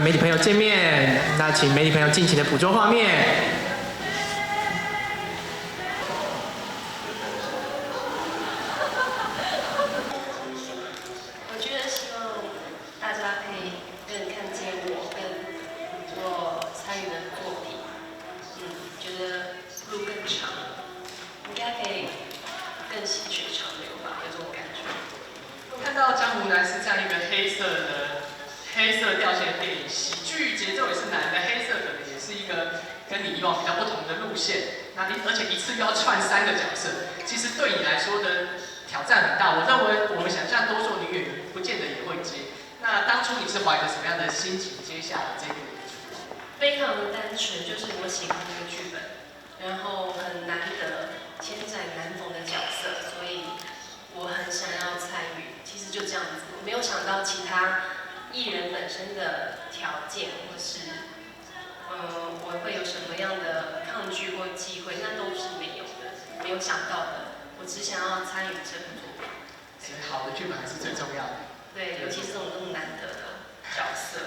媒体朋友见面，那请媒体朋友尽情的捕捉画面。我觉得希望大家可以更看见我跟我参与的作品，觉得路更长，应该可以更细水长流吧，有这种感觉。我看到《江湖男》是这样一个黑色调性的电影，喜剧节奏也是难的，黑色可能也是一个跟你以往比较不同的路线。而且一次又要串3个角色，其实对你来说的挑战很大。我认为我们想象多数女演员不见得也会接。那当初你是怀着什么样的心情接下了这个演出？非常的单纯，就是我喜欢这个剧本，然后很难得千载难逢的角色，所以我很想要参与。其实就这样子，我没有想到其他艺人本身的条件，或是我会有什么样的抗拒或忌讳，那都是没有的，没有想到的。我只想要参与这部作品。其实好的剧本还是最重要的。对，尤其是这种难得的角色。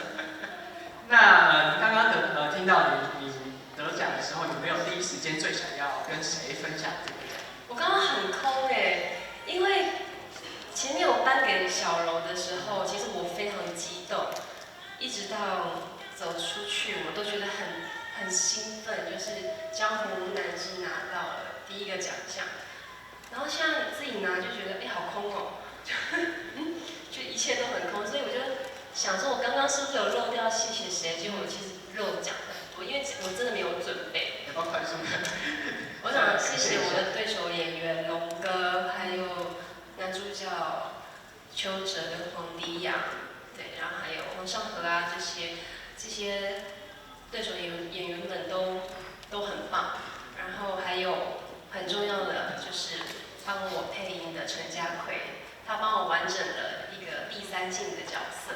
那刚刚听到你得奖的时候，有没有第一时间最想要跟谁分享这个奖？我刚刚很空因为前面我颁给小柔的时候，其实我非常激动，一直到走出去，我都觉得很兴奋，就是江湖男是拿到了第一个奖项，然后现在自己拿就觉得好空哦，就一切都很空，所以我就想说，我刚刚是不是有漏掉谢谢谁？结果我其实漏讲很多，因为我真的没有准备。要不要快速的？我想谢谢我的对手演员龙哥，还有男主角邱哲跟黄迪阳，对，然后还有黄尚和啊这些对手演员们都很棒，然后还有很重要的就是帮我配音的陈家奎，他帮我完整了一个第3性的角色，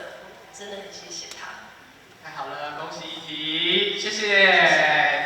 真的很谢谢他。太好了，恭喜一提，谢谢。